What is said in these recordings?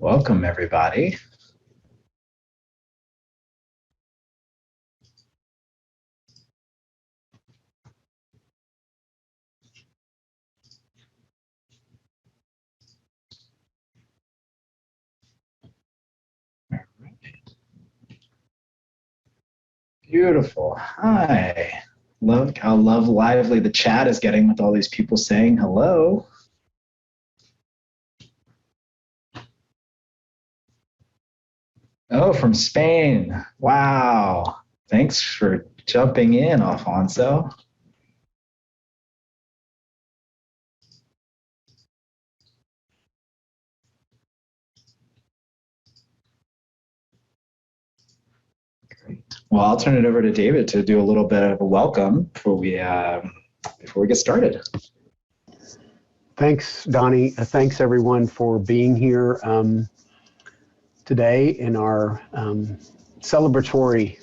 Welcome, everybody. All right. Beautiful. Hi. Love how lively the chat is getting with all these people saying hello. Oh, from Spain. Wow. Thanks for jumping in, Alfonso. Great. Well, I'll turn it over to David to do a little bit of a welcome before we get started. Thanks, Donnie. Thanks, everyone, for being here today in our celebratory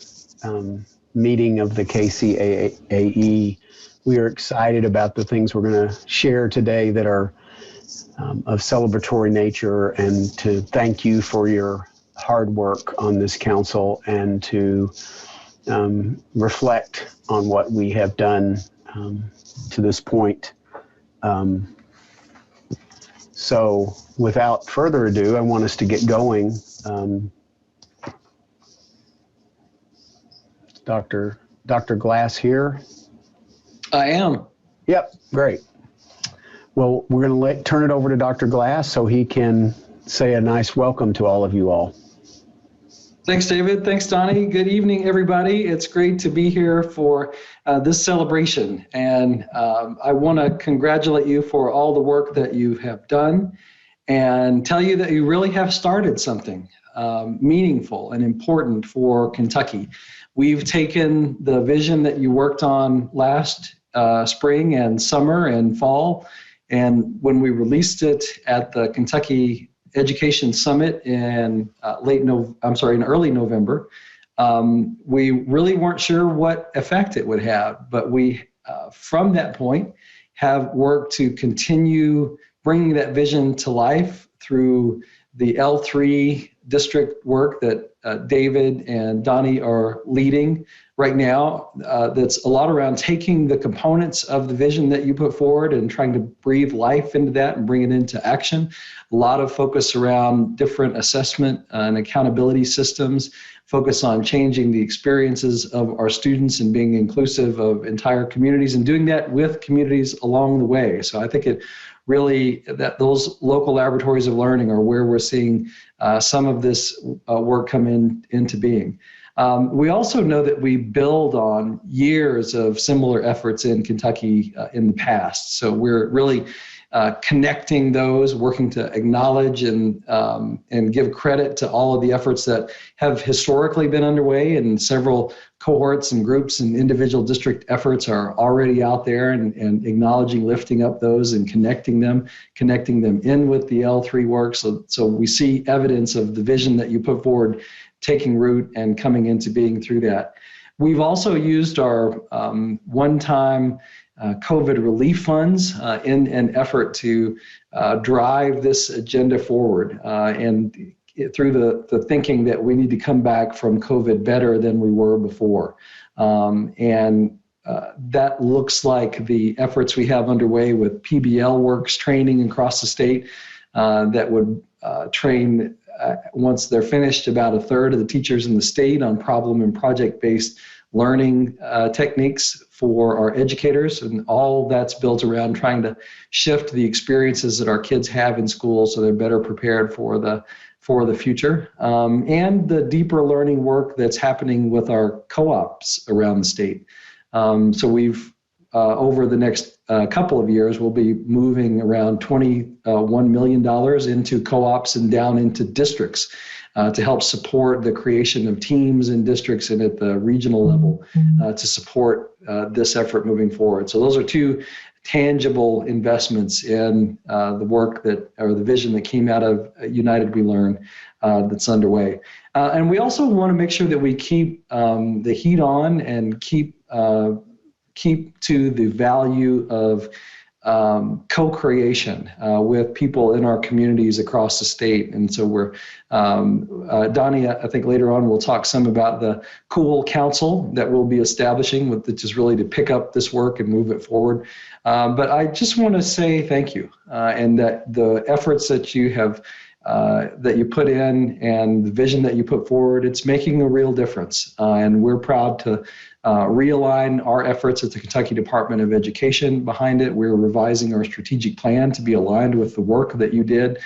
meeting of the KCAE. We are excited about the things we're going to share today that are of celebratory nature, and to thank you for your hard work on this council and to reflect on what we have done to this point. So without further ado, I want us to get going. Dr. Glass here? I am. Yep, great. Well, we're going to turn it over to Dr. Glass so he can say a nice welcome to all of you all. Thanks, David. Thanks, Donnie. Good evening, everybody. It's great to be here for this celebration. And I want to congratulate you for all the work that you have done and tell you that you really have started something meaningful and important for Kentucky. We've taken the vision that you worked on last spring and summer and fall, and when we released it at the Kentucky Education Summit in early November, we really weren't sure what effect it would have, but we, from that point, have worked to continue bringing that vision to life through the L3 district work that David and Donnie are leading right now. That's a lot around taking the components of the vision that you put forward and trying to breathe life into that and bring it into action. A lot of focus around different assessment and accountability systems, focus on changing the experiences of our students and being inclusive of entire communities, and doing that with communities along the way. So I think it really, that those local laboratories of learning are where we're seeing some of this work come into being. We also know that we build on years of similar efforts in Kentucky in the past. So we're really connecting those, working to acknowledge and give credit to all of the efforts that have historically been underway, and several cohorts and groups and individual district efforts are already out there, and acknowledging, lifting up those and connecting them in with the L3 work. So we see evidence of the vision that you put forward taking root and coming into being through that. We've also used our one-time COVID relief funds in an effort to drive this agenda forward, and through the thinking that we need to come back from COVID better than we were before. That looks like the efforts we have underway with PBL Works training across the state that would train, once they're finished, about a third of the teachers in the state on problem and project-based learning techniques for our educators, and all that's built around trying to shift the experiences that our kids have in school so they're better prepared for the future, and the deeper learning work that's happening with our co-ops around the state. So we've, over the next couple of years, we'll be moving around $21 million into co-ops and down into districts to help support the creation of teams in districts and at the regional level to support this effort moving forward. So those are two tangible investments in the work that, or the vision that came out of United We Learn that's underway. And we also want to make sure that we keep the heat on and keep to the value of co-creation with people in our communities across the state. And so we're, Donnie, I think later on we'll talk some about the cool council that we'll be establishing, which is really to pick up this work and move it forward. But I just want to say thank you, and that the efforts that you have that you put in and the vision that you put forward, it's making a real difference. And we're proud to realign our efforts at the Kentucky Department of Education behind it. We're revising our strategic plan to be aligned with the work that you did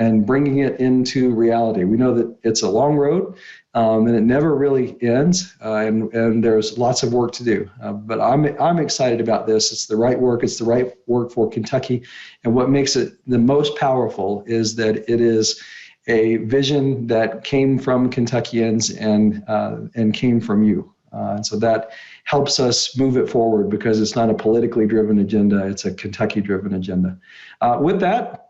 and bringing it into reality. We know that it's a long road and it never really ends, and there's lots of work to do. But I'm excited about this. It's the right work. It's the right work for Kentucky. And what makes it the most powerful is that it is a vision that came from Kentuckians and came from you. And so that helps us move it forward because it's not a politically driven agenda, it's a Kentucky driven agenda. With that,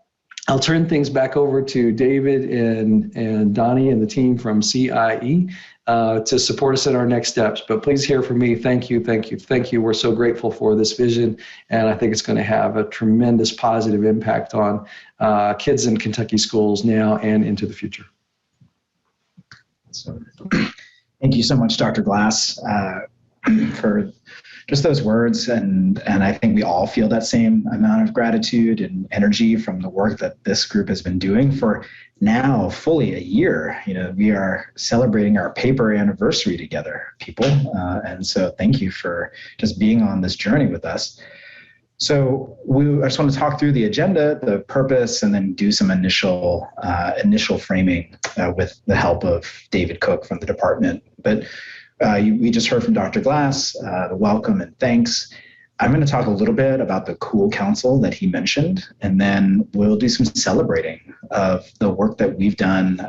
I'll turn things back over to David and Donnie and the team from CIE to support us in our next steps. But please hear from me. Thank you, thank you, thank you. We're so grateful for this vision, and I think it's going to have a tremendous positive impact on kids in Kentucky schools now and into the future. So, thank you so much, Dr. Glass, for just those words. And I think we all feel that same amount of gratitude and energy from the work that this group has been doing for now fully a year. You know, we are celebrating our paper anniversary together, people. And so thank you for just being on this journey with us. So I just want to talk through the agenda, the purpose, and then do some initial framing with the help of David Cook from the department. But we just heard from Dr. Glass, the welcome and thanks. I'm going to talk a little bit about the Cool Council that he mentioned, and then we'll do some celebrating of the work that we've done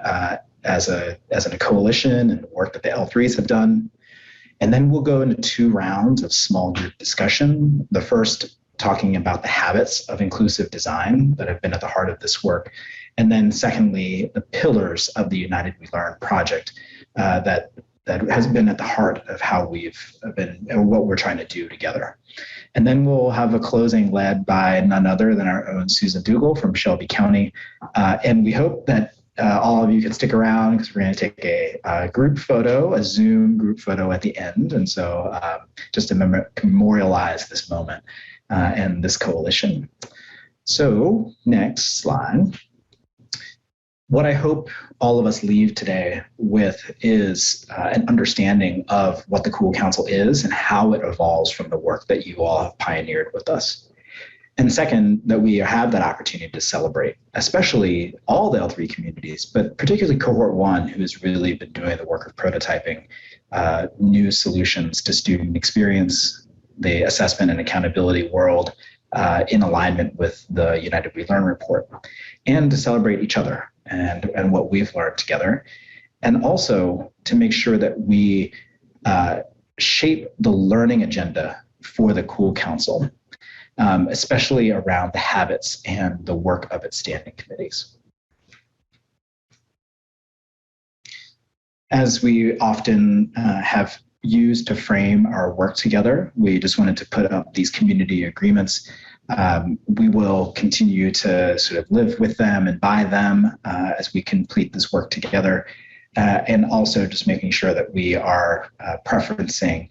as a coalition and the work that the L3s have done. And then we'll go into 2 rounds of small group discussion. The first talking about the habits of inclusive design that have been at the heart of this work. And then secondly, the pillars of the United We Learn project that has been at the heart of how we've been and what we're trying to do together. And then we'll have a closing led by none other than our own Susan Dougal from Shelby County. And we hope that all of you can stick around because we're going to take a group photo, a Zoom group photo at the end. And so just to memorialize this moment and this coalition. So next slide. What I hope all of us leave today with is an understanding of what the Cool Council is and how it evolves from the work that you all have pioneered with us. And second, that we have that opportunity to celebrate, especially all the L3 communities, but particularly Cohort 1, who has really been doing the work of prototyping new solutions to student experience, the assessment and accountability world in alignment with the United We Learn report, and to celebrate each other and what we've learned together, and also to make sure that we shape the learning agenda for the Cool Council, especially around the habits and the work of its standing committees. As we often have used to frame our work together, we just wanted to put up these community agreements. We will continue to sort of live with them and by them as we complete this work together, and also just making sure that we are preferencing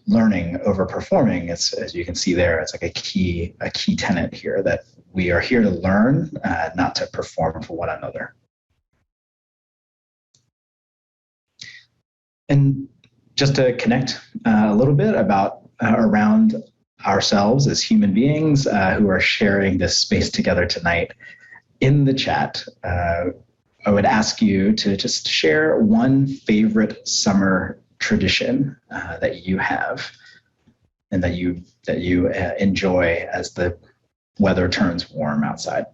learning over performing. As you can see there, it's like a key tenet here, that we are here to learn, not to perform for one another. And just to connect a little bit about around ourselves as human beings who are sharing this space together tonight, in the chat, I would ask you to just share one favorite summer tradition that you have and that you enjoy as the weather turns warm outside.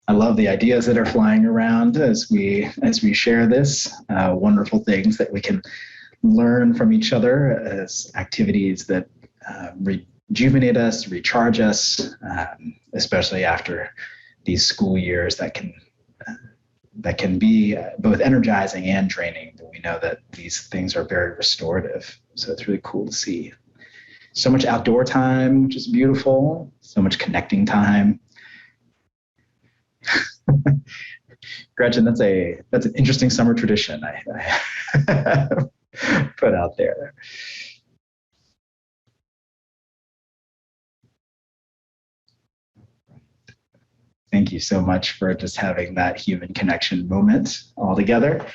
I love the ideas that are flying around as we share this. Wonderful things that we can learn from each other as activities that rejuvenate us, recharge us, especially after these school years that can be both energizing and draining. But we know that these things are very restorative. So it's really cool to see. So much outdoor time, which is beautiful. So much connecting time. Gretchen, that's an interesting summer tradition I put out there. Thank you so much for just having that human connection moment all together.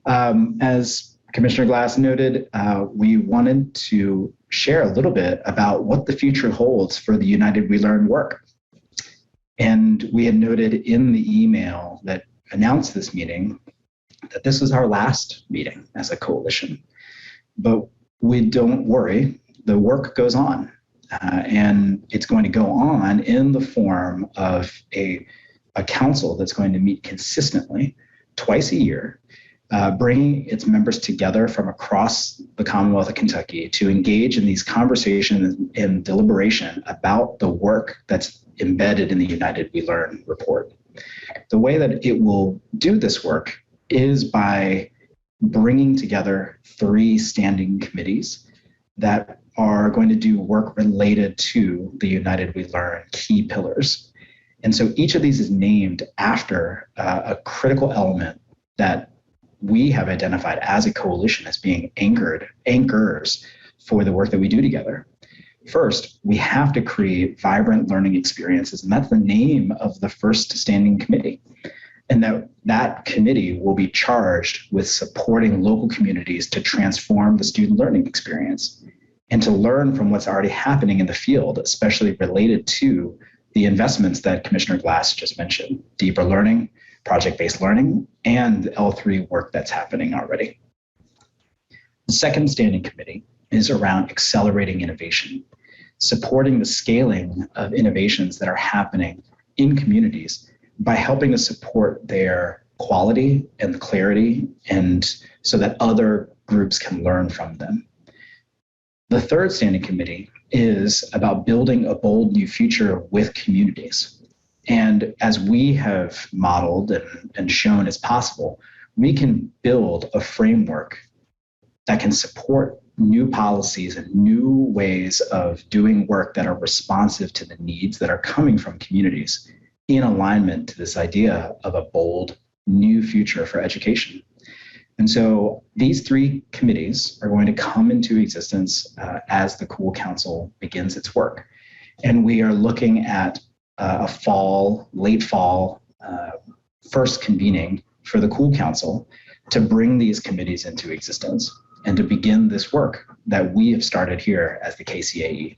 As Commissioner Glass noted, we wanted to share a little bit about what the future holds for the United We Learn work. And we had noted in the email that announced this meeting that this was our last meeting as a coalition. But we don't worry, the work goes on. And it's going to go on in the form of a council that's going to meet consistently twice a year, bringing its members together from across the Commonwealth of Kentucky to engage in these conversations and deliberation about the work that's embedded in the United We Learn report. The way that it will do this work is by bringing together 3 standing committees that are going to do work related to the United We Learn key pillars. And so each of these is named after a critical element that we have identified as a coalition as being anchors for the work that we do together. First, we have to create vibrant learning experiences, and that's the name of the first standing committee. And that committee will be charged with supporting local communities to transform the student learning experience and to learn from what's already happening in the field, especially related to the investments that Commissioner Glass just mentioned, deeper learning, project-based learning, and L3 work that's happening already. The second standing committee is around accelerating innovation, supporting the scaling of innovations that are happening in communities by helping to support their quality and clarity, and so that other groups can learn from them. The third standing committee is about building a bold new future with communities. And as we have modeled and shown as possible, we can build a framework that can support new policies and new ways of doing work that are responsive to the needs that are coming from communities in alignment to this idea of a bold new future for education. And so these 3 committees are going to come into existence as the Cool Council begins its work. And we are looking at late fall, first convening for the Cool Council to bring these committees into existence and to begin this work that we have started here as the KCAE.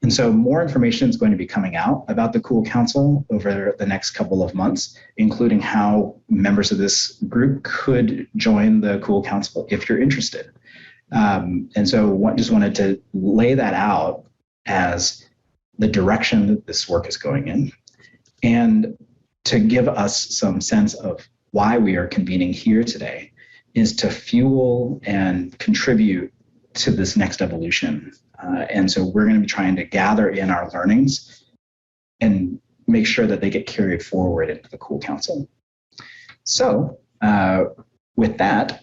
And so more information is going to be coming out about the Cool Council over the next couple of months, including how members of this group could join the Cool Council if you're interested. And so just wanted to lay that out as the direction that this work is going in, and to give us some sense of why we are convening here today is to fuel and contribute to this next evolution. And so we're going to be trying to gather in our learnings and make sure that they get carried forward into the Cool Council. So with that,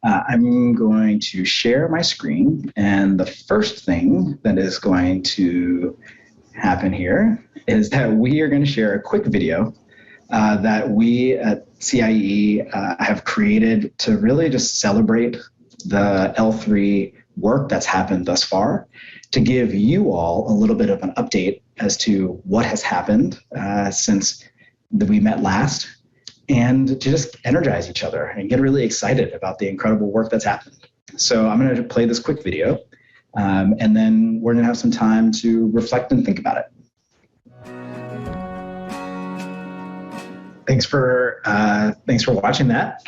I'm going to share my screen. And the first thing that is going to happen here is that we are going to share a quick video that we at CIE have created to really just celebrate the L3 work that's happened thus far, to give you all a little bit of an update as to what has happened since we met last, and to just energize each other and get really excited about the incredible work that's happened. So I'm going to play this quick video, and then we're going to have some time to reflect and think about it. Thanks for watching that.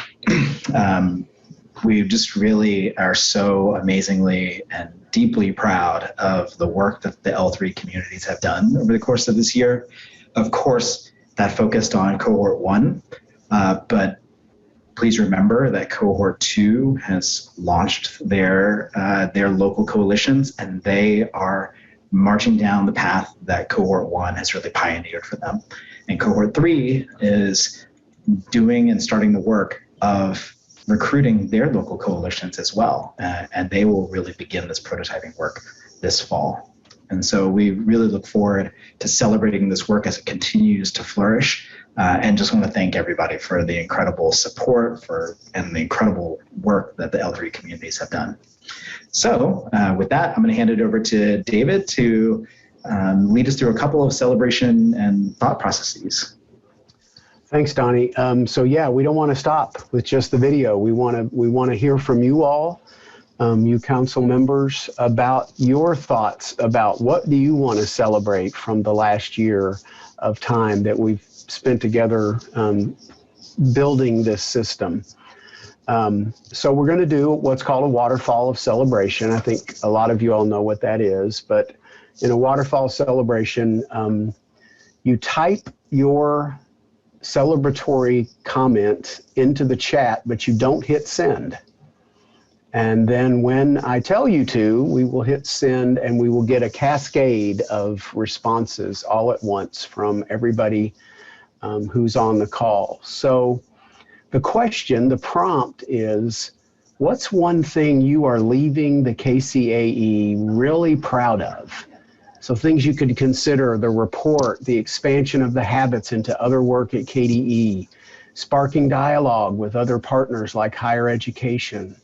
We just really are so amazingly and deeply proud of the work that the L3 communities have done over the course of this year. Of course, that focused on cohort 1, but please remember that cohort 2 has launched their local coalitions, and they are marching down the path that cohort 1 has really pioneered for them. And cohort 3 is doing and starting the work of recruiting their local coalitions as well. And they will really begin this prototyping work this fall. And so we really look forward to celebrating this work as it continues to flourish. And just want to thank everybody for the incredible support and the incredible work that the L3 communities have done. So with that, I'm going to hand it over to David to lead us through a couple of celebration and thought processes. Thanks, Donnie. So yeah, we don't want to stop with just the video. We want to hear from you all, you council members, about your thoughts about what do you want to celebrate from the last year of time that we've spent together building this system. So we're going to do what's called a waterfall of celebration. I think a lot of you all know what that is, but in a waterfall celebration, you type your celebratory comment into the chat, but you don't hit send. And then when I tell you to, we will hit send, and we will get a cascade of responses all at once from everybody who's on the call. So the question, the prompt is, what's one thing you are leaving the KCAE really proud of? So things you could consider: the report, the expansion of the habits into other work at KDE, sparking dialogue with other partners like higher education,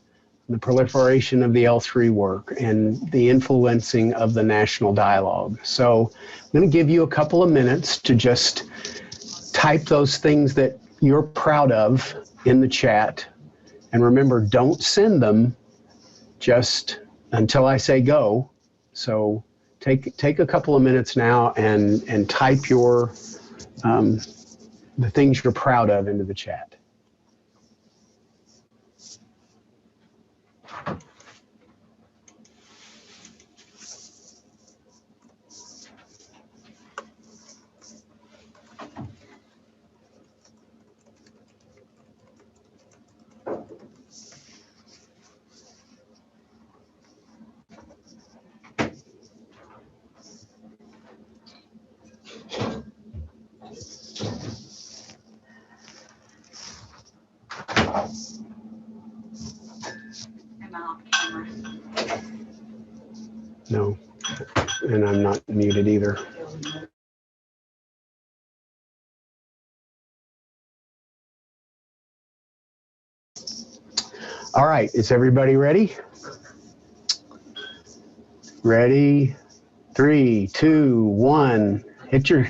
the proliferation of the L3 work, and the influencing of the national dialogue. So I'm going to give you a couple of minutes to just type those things that you're proud of in the chat. And remember, don't send them just until I say go. So take a couple of minutes now and type your the things you're proud of into the chat. No, and I'm not muted either. All right, is everybody ready? Ready? 3, 2, 1. Hit your.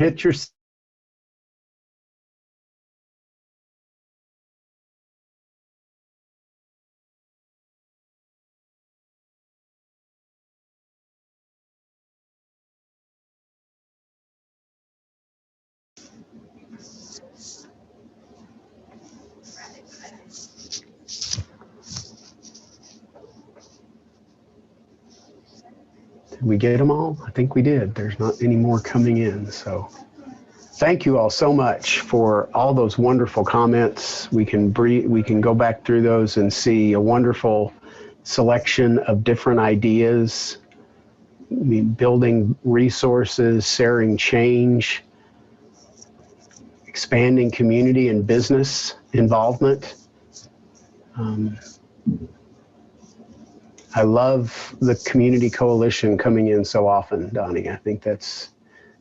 Did we get them all? I think we did. There's not any more coming in. So thank you all so much for all those wonderful comments. We can go back through those and see a wonderful selection of different ideas. I mean, building resources, sharing change, expanding community and business involvement. I love the community coalition coming in so often, Donnie. I think that's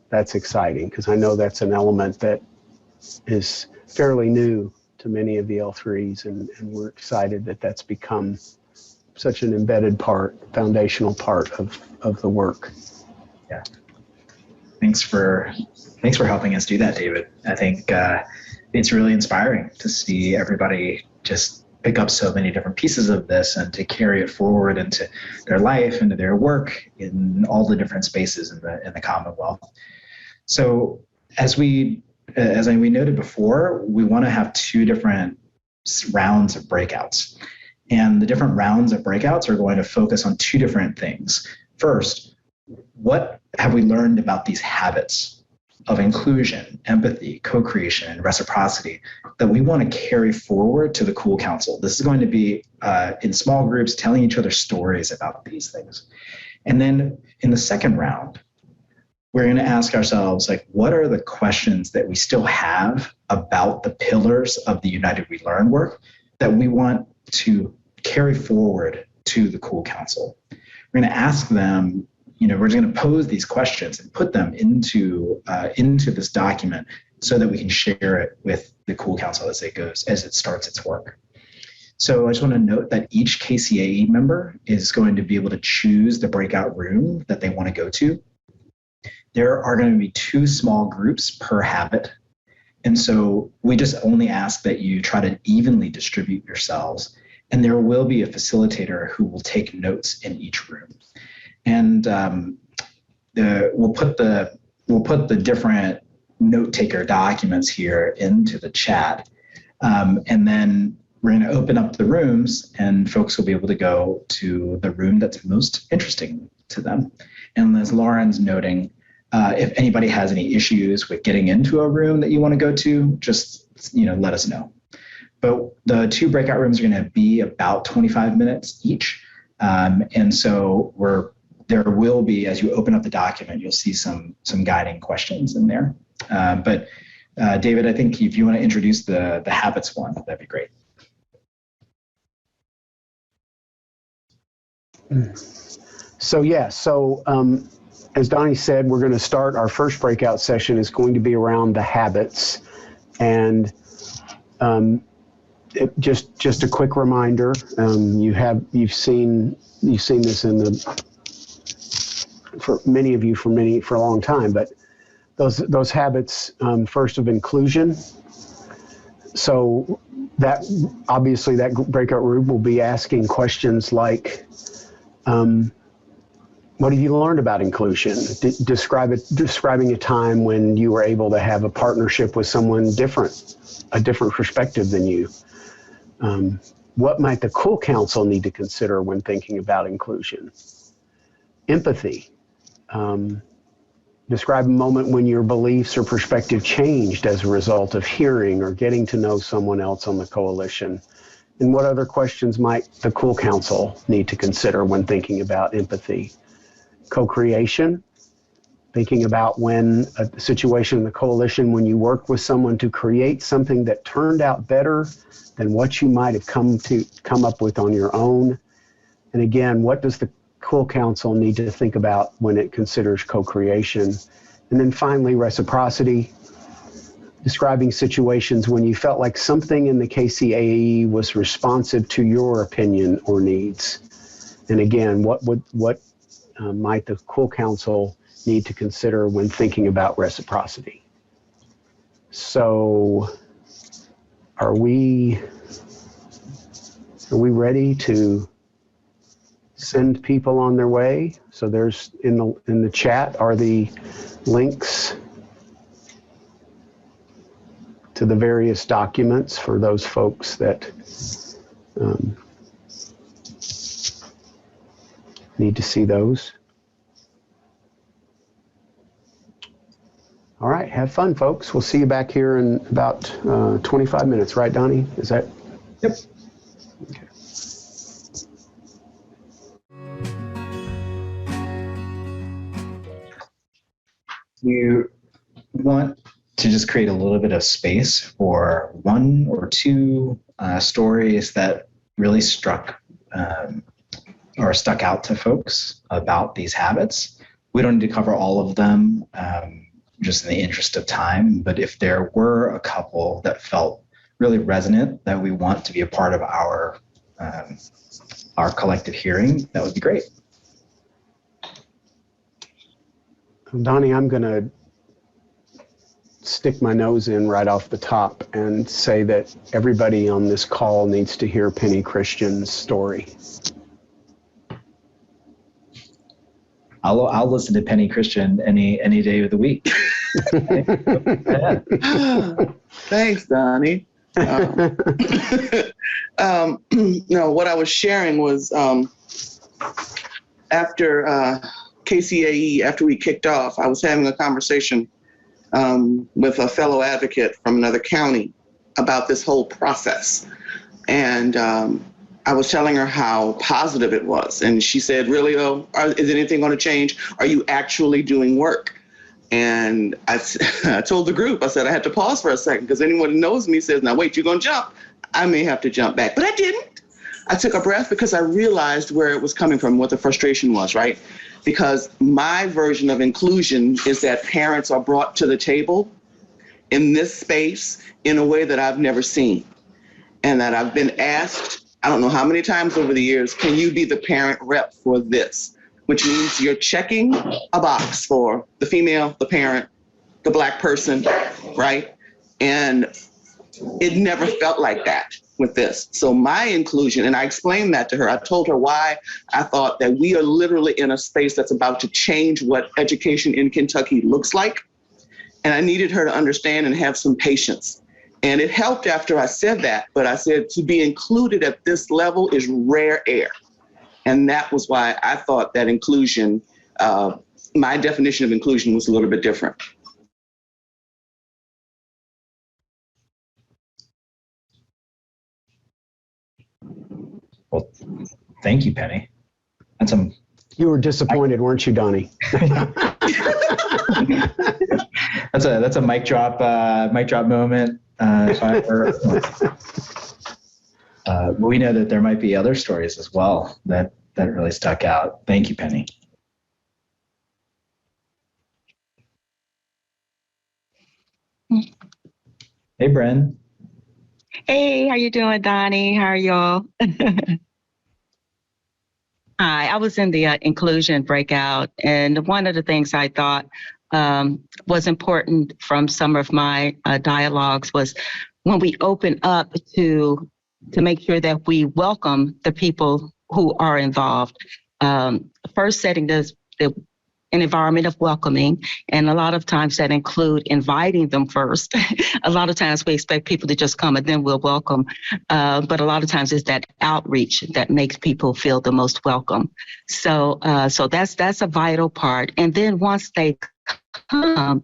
exciting, because I know that's an element that is fairly new to many of the L3s, and we're excited that that's become such an embedded part, foundational part of the work. Yeah. Thanks for helping us do that, David. I think it's really inspiring to see everybody just pick up so many different pieces of this and to carry it forward into their life, into their work, in all the different spaces in the Commonwealth. So as we noted before, we want to have 2 different rounds of breakouts. And the different rounds of breakouts are going to focus on 2 different things. First, what have we learned about these habits of inclusion, empathy, co-creation, and reciprocity that we want to carry forward to the Cool Council. This is going to be in small groups telling each other stories about these things. And then in the second round, we're going to ask ourselves, like, what are the questions that we still have about the pillars of the United We Learn work that we want to carry forward to the Cool Council? We're going to ask them, we're just going to pose these questions and put them into this document so that we can share it with the Cool Council as it starts its work. So I just want to note that each KCAE member is going to be able to choose the breakout room that they want to go to. There are going to be 2 small groups per habit. And so we just only ask that you try to evenly distribute yourselves. And there will be a facilitator who will take notes in each room. And we'll put the different note taker documents here into the chat. And then we're going to open up the rooms and folks will be able to go to the room that's most interesting to them. And as Lauren's noting, if anybody has any issues with getting into a room that you want to go to, just let us know. But the 2 breakout rooms are going to be about 25 minutes each. And so there will be, as you open up the document, you'll see some guiding questions in there. But David, I think if you want to introduce the habits one, that'd be great. As Donnie said, we're going to start our first breakout session is going to be around the habits. And just a quick reminder, you've seen this for many of you for a long time, but those habits, first of inclusion. So that obviously that breakout room will be asking questions like, what have you learned about inclusion? Describing a time when you were able to have a partnership with someone different, a different perspective than you. What might the Cool Council need to consider when thinking about inclusion? Empathy. Describe a moment when your beliefs or perspective changed as a result of hearing or getting to know someone else on the coalition. And what other questions might the Cool Council need to consider when thinking about empathy? Co-creation, thinking about when a situation in the coalition when you worked with someone to create something that turned out better than what you might have come up with on your own. And again, what does the Cool Council need to think about when it considers co-creation? And then finally, reciprocity, describing situations when you felt like something in the KCAE was responsive to your opinion or needs. And again, what might the Cool Council need to consider when thinking about reciprocity? So are we ready to send people on their way? So there's in the chat are the links to the various documents for those folks that need to see those. All right, have fun, folks. We'll see you back here in about 25 minutes, right, Donnie? Is that? Yep. Okay. You want to just create a little bit of space for 1 or 2 stories that really stuck out to folks about these habits. We don't need to cover all of them just in the interest of time, but if there were a couple that felt really resonant that we want to be a part of our collective hearing, that would be great. Donnie, I'm going to stick my nose in right off the top and say that everybody on this call needs to hear Penny Christian's story. I'll listen to Penny Christian any day of the week. Thanks, Donnie. No, what I was sharing was after KCAE, after we kicked off, I was having a conversation with a fellow advocate from another county about this whole process. And I was telling her how positive it was. And she said, really, though, is anything going to change? Are you actually doing work? And I told the group, I said, I had to pause for a second because anyone who knows me says, now, wait, you're going to jump. I may have to jump back. But I didn't. I took a breath because I realized where it was coming from, what the frustration was, right? Because my version of inclusion is that parents are brought to the table in this space in a way that I've never seen. And that I've been asked, I don't know how many times over the years, can you be the parent rep for this? Which means you're checking a box for the female, the parent, the Black person, right? And it never felt like that with this. So my inclusion, and I explained that to her, I told her why I thought that we are literally in a space that's about to change what education in Kentucky looks like. And I needed her to understand and have some patience. And it helped after I said that, but I said to be included at this level is rare air. And that was why I thought that inclusion, my definition of inclusion was a little bit different. Well, thank you, Penny. You were disappointed, weren't you, Donnie? That's a mic drop moment. We know that there might be other stories as well that really stuck out. Thank you, Penny. Hey, Bren. Hey, how you doing, Donnie? How are y'all? Hi, I was in the inclusion breakout, and one of the things I thought was important from some of my dialogues was when we open up to make sure that we welcome the people who are involved. First, setting an environment of welcoming, and a lot of times that include inviting them first. A lot of times we expect people to just come and then we'll welcome, but a lot of times it's that outreach that makes people feel the most welcome. So that's a vital part. And then once they come,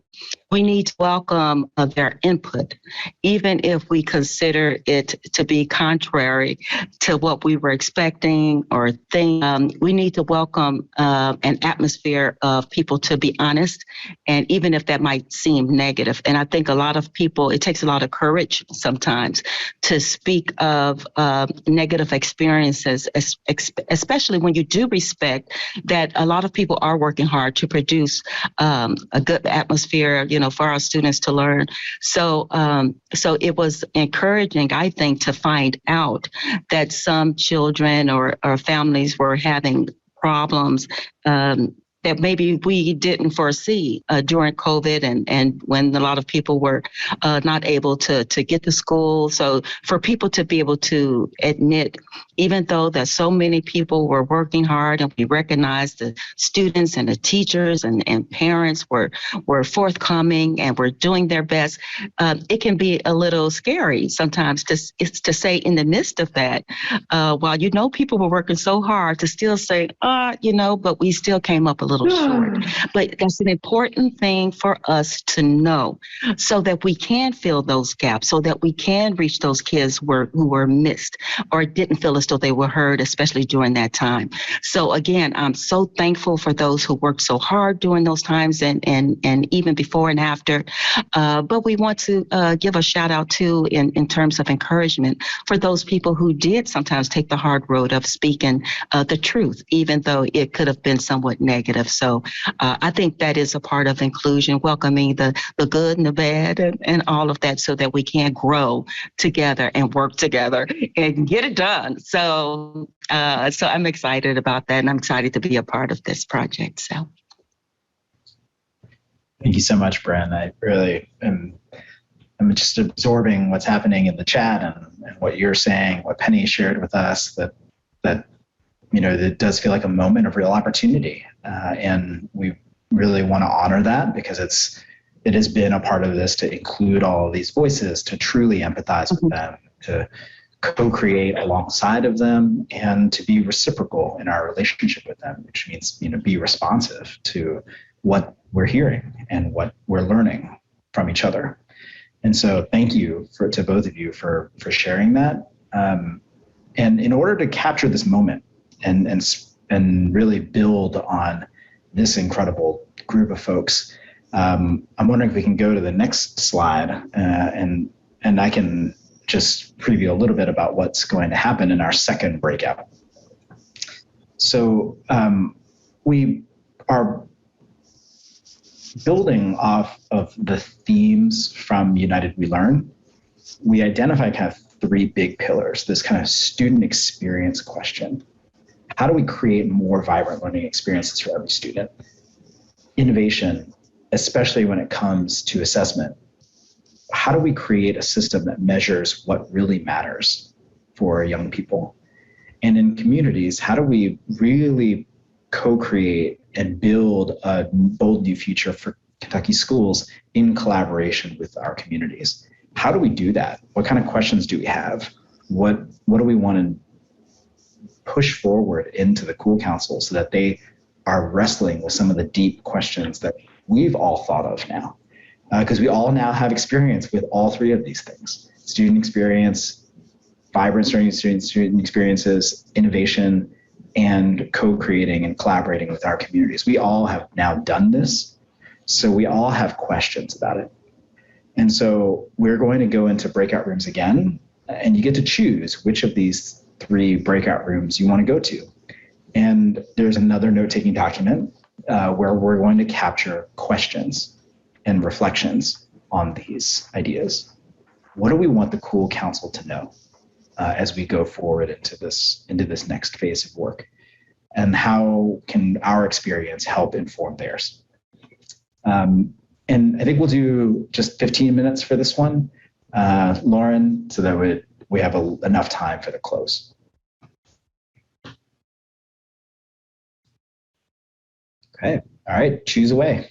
we need to welcome their input, even if we consider it to be contrary to what we were expecting or think. We need to welcome an atmosphere of people to be honest, and even if that might seem negative. And I think a lot of people, it takes a lot of courage sometimes to speak of negative experiences, especially when you do respect that a lot of people are working hard to produce a good atmosphere, for our students to learn. So it was encouraging, I think, to find out that some children or families were having problems that maybe we didn't foresee during COVID and when a lot of people were not able to get to school. So for people to be able to admit, even though that so many people were working hard and we recognized the students and the teachers and parents were forthcoming and were doing their best, it can be a little scary sometimes to say in the midst of that, while people were working so hard to still say, but we still came up a little short. But that's an important thing for us to know so that we can fill those gaps, so that we can reach those kids who were missed or didn't feel as though they were heard, especially during that time. So again, I'm so thankful for those who worked so hard during those times and even before and after. But we want to give a shout out too in terms of encouragement for those people who did sometimes take the hard road of speaking the truth, even though it could have been somewhat negative. So I think that is a part of inclusion, welcoming the good and the bad and all of that so that we can grow together and work together and get it done. So I'm excited about that, and I'm excited to be a part of this project. So. Thank you so much, Bren. I really I'm just absorbing what's happening in the chat and what you're saying, what Penny shared with us, that it does feel like a moment of real opportunity. And we really want to honor that because it has been a part of this to include all of these voices, to truly empathize with them, to co-create alongside of them, and to be reciprocal in our relationship with them, which means, be responsive to what we're hearing and what we're learning from each other. And so thank you to both of you for sharing that. And in order to capture this moment and really build on this incredible group of folks, I'm wondering if we can go to the next slide, and I can just preview a little bit about what's going to happen in our second breakout. So we are building off of the themes from United We Learn. We identify kind of three big pillars, this kind of student experience question. How do we create more vibrant learning experiences for every student? Innovation, especially when it comes to assessment. How do we create a system that measures what really matters for young people? And in communities, how do we really co-create and build a bold new future for Kentucky schools in collaboration with our communities? How do we do that? What kind of questions do we have? What do we want to push forward into the Cool Council so that they are wrestling with some of the deep questions that we've all thought of now? Because we all now have experience with all three of these things: student experience, vibrant student experiences, innovation, and co-creating and collaborating with our communities. We all have now done this, so we all have questions about it. And so we're going to go into breakout rooms again, and you get to choose which of these three breakout rooms you want to go to. And there's another note-taking document where we're going to capture questions and reflections on these ideas. What do we want the Cool Council to know as we go forward into this next phase of work? And how can our experience help inform theirs? And I think we'll do just 15 minutes for this one, Lauren, so that we have enough time for the close. Okay, all right, choose away.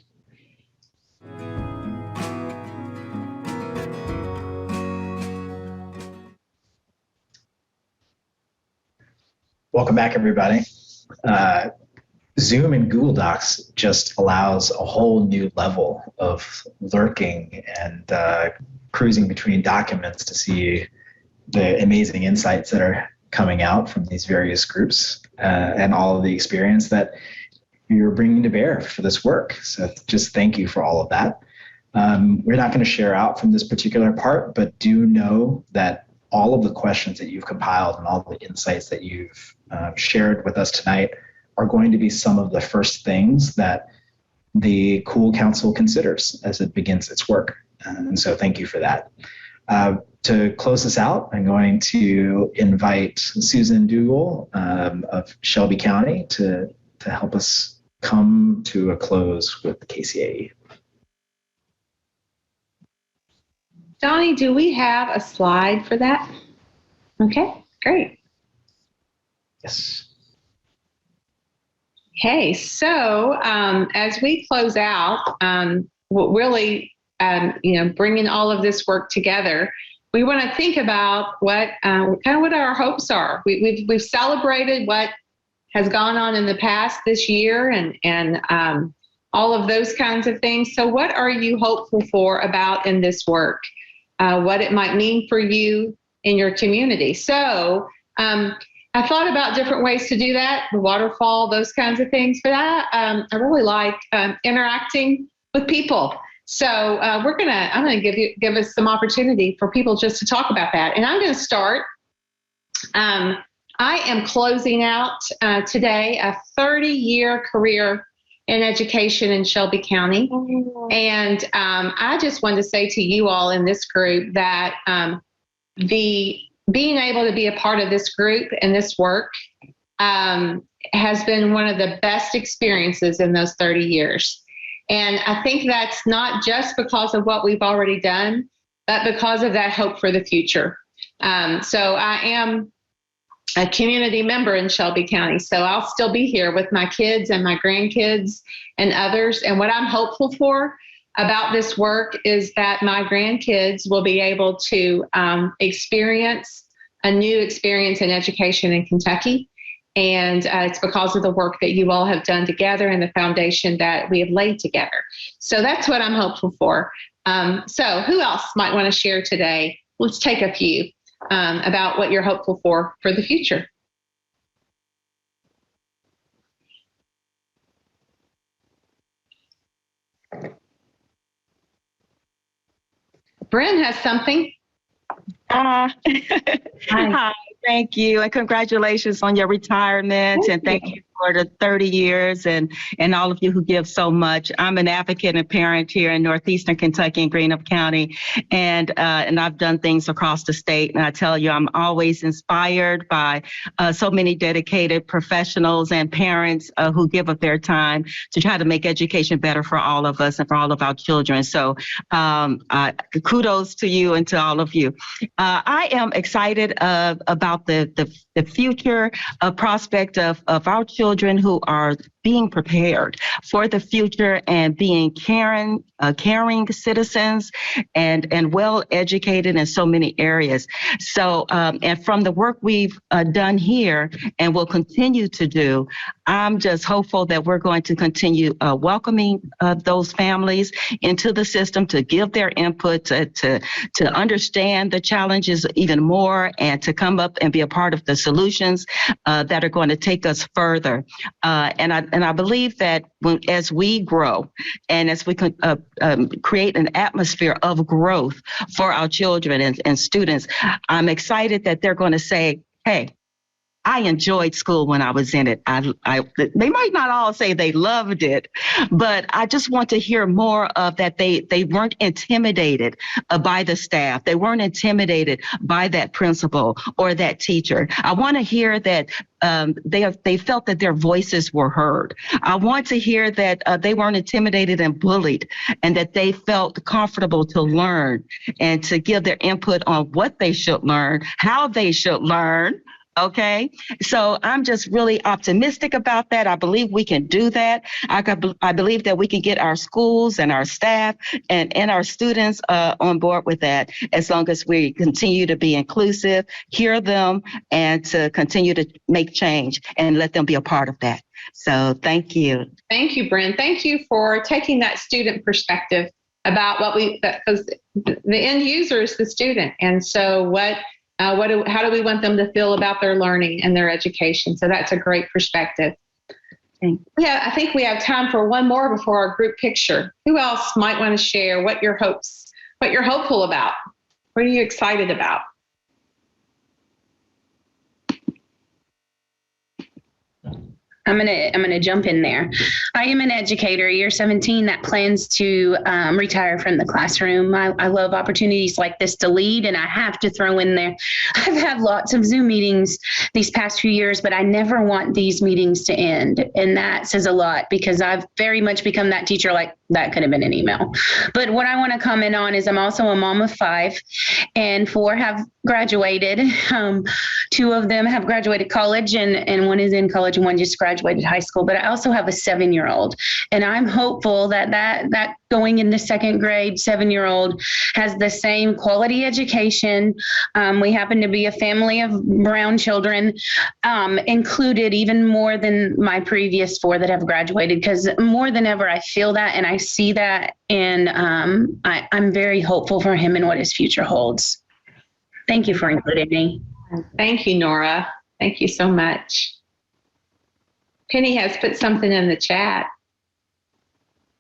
Welcome back, everybody. Zoom and Google Docs just allows a whole new level of lurking and cruising between documents to see the amazing insights that are coming out from these various groups and all of the experience that you're bringing to bear for this work. So just thank you for all of that. We're not going to share out from this particular part, but do know that all of the questions that you've compiled and all the insights that you've shared with us tonight are going to be some of the first things that the Cool Council considers as it begins its work. And so thank you for that. To close this out, I'm going to invite Susan Dougal of Shelby County to help us come to a close with the KCAE. Donnie, do we have a slide for that? Okay, great. Yes. Okay, so as we close out, really, bringing all of this work together, we want to think about what our hopes are. We've celebrated what has gone on in the past this year and all of those kinds of things. So what are you hopeful for about in this work? What it might mean for you in your community. So I thought about different ways to do that, the waterfall, those kinds of things. But I really like interacting with people. So I'm gonna give us some opportunity for people just to talk about that. And I'm gonna start. I am closing out today a 30-year career in education in Shelby County. And I just wanted to say to you all in this group that being able to be a part of this group and this work has been one of the best experiences in those 30 years. And I think that's not just because of what we've already done, but because of that hope for the future. So I am a community member in Shelby County, so I'll still be here with my kids and my grandkids and others. And what I'm hopeful for about this work is that my grandkids will be able to experience a new experience in education in Kentucky. And it's because of the work that you all have done together and the foundation that we have laid together. So that's what I'm hopeful for. So who else might want to share today? Let's take a few about what you're hopeful for the future. Bryn has something. Hi. Thank you, and congratulations on your retirement. And thank you for the 30 years and all of you who give so much. I'm an advocate and parent here in northeastern Kentucky and Greenup County, and I've done things across the state. And I tell you, I'm always inspired by so many dedicated professionals and parents who give up their time to try to make education better for all of us and for all of our children. So kudos to you and to all of you. I am excited about the future prospect of our children who are being prepared for the future and being caring citizens and well educated in so many areas. So, and from the work we've done here and will continue to do, I'm just hopeful that we're going to continue welcoming those families into the system to give their input, to understand the challenges even more, and to come up and be a part of the solutions that are going to take us further. And I believe that as we grow and as we create an atmosphere of growth for our children and students, I'm excited that they're going to say, hey, I enjoyed school when I was in it. They might not all say they loved it, but I just want to hear more of that. They weren't intimidated by the staff. They weren't intimidated by that principal or that teacher. I want to hear that they felt that their voices were heard. I want to hear that they weren't intimidated and bullied, and that they felt comfortable to learn and to give their input on what they should learn, how they should learn. Okay, so I'm just really optimistic about that. I believe we can do that. I believe that we can get our schools and our staff and our students on board with that, as long as we continue to be inclusive, hear them, and to continue to make change and let them be a part of that. So thank you. Thank you, Bryn. Thank you for taking that student perspective about because the end user is the student. And so how do we want them to feel about their learning and their education? So that's a great perspective. Yeah, I think we have time for one more before our group picture. Who else might want to share what you're hopeful about? What are you excited about? I'm gonna jump in there. I am an educator, year 17, that plans to retire from the classroom. I love opportunities like this to lead, and I have to throw in there, I've had lots of Zoom meetings these past few years, but I never want these meetings to end. And that says a lot, because I've very much become that teacher, like that could have been an email. But what I want to comment on is I'm also a mom of 5, and 4 have graduated. 2 of them have graduated college, and one is in college, and one just graduated high school. But I also have a 7-year-old, and I'm hopeful that going into 2nd grade, 7-year-old has the same quality education. We happen to be a family of brown children, included even more than my previous 4 that have graduated, because more than ever, I feel that and I see that, and I'm very hopeful for him and what his future holds. Thank you for including me. Thank you, Nora. Thank you so much. Penny has put something in the chat.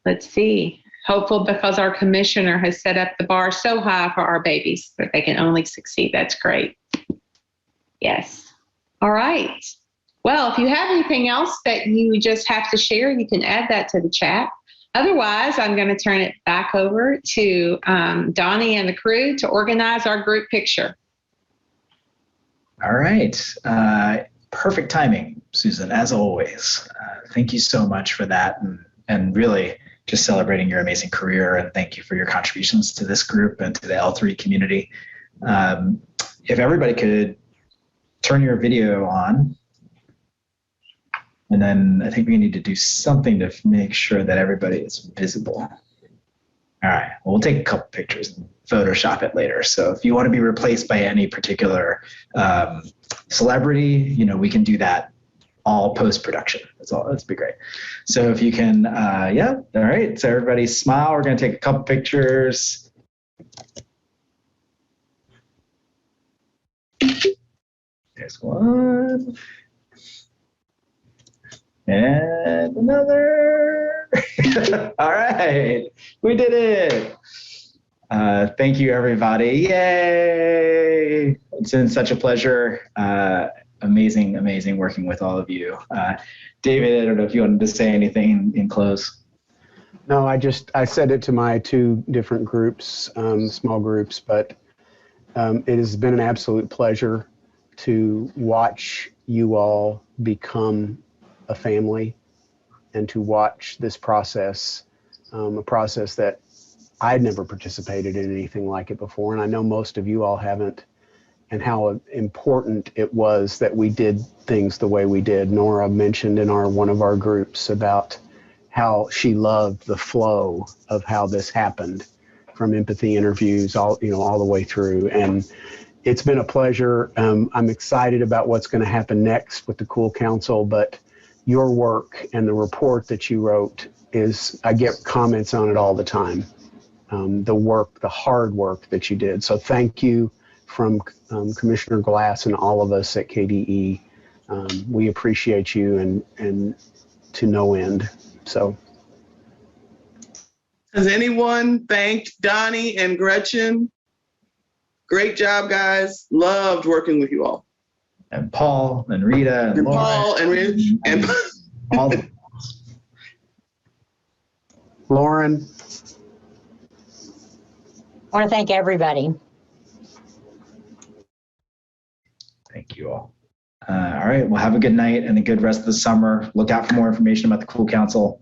Let's see. Hopeful because our commissioner has set up the bar so high for our babies that they can only succeed. That's great. Yes. All right. Well, if you have anything else that you just have to share, you can add that to the chat. Otherwise, I'm going to turn it back over to Donnie and the crew to organize our group picture. All right. Perfect timing, Susan, as always. Thank you so much for that, and really just celebrating your amazing career, and thank you for your contributions to this group and to the L3 community. If everybody could turn your video on, and then I think we need to do something to make sure that everybody is visible. All right, well, we'll take a couple pictures and Photoshop it later. So if you want to be replaced by any particular celebrity, we can do that all post-production. That's be great. So if you can, yeah, all right. So everybody smile. We're going to take a couple pictures. There's one. And another. All right. We did it. Thank you, everybody. Yay. It's been such a pleasure. Amazing working with all of you. David, I don't know if you wanted to say anything in close. No, I said it to my two different groups, small groups, but it has been an absolute pleasure to watch you all become a family and to watch this process, a process that I'd never participated in anything like it before. And I know most of you all haven't, and how important it was that we did things the way we did. Nora mentioned in one of our groups about how she loved the flow of how this happened, from empathy interviews all the way through. And it's been a pleasure. I'm excited about what's going to happen next with the Cool Council, but your work and the report that you wrote I get comments on it all the time. The hard work that you did. So thank you from Commissioner Glass and all of us at KDE. We appreciate you and to no end. So. Has anyone thanked Donnie and Gretchen? Great job, guys. Loved working with you all. And Paul and Rita and Lauren, Paul and Rita and all Lauren. I want to thank everybody. Thank you all. All right. Well, have a good night and a good rest of the summer. Look out for more information about the Cool Council.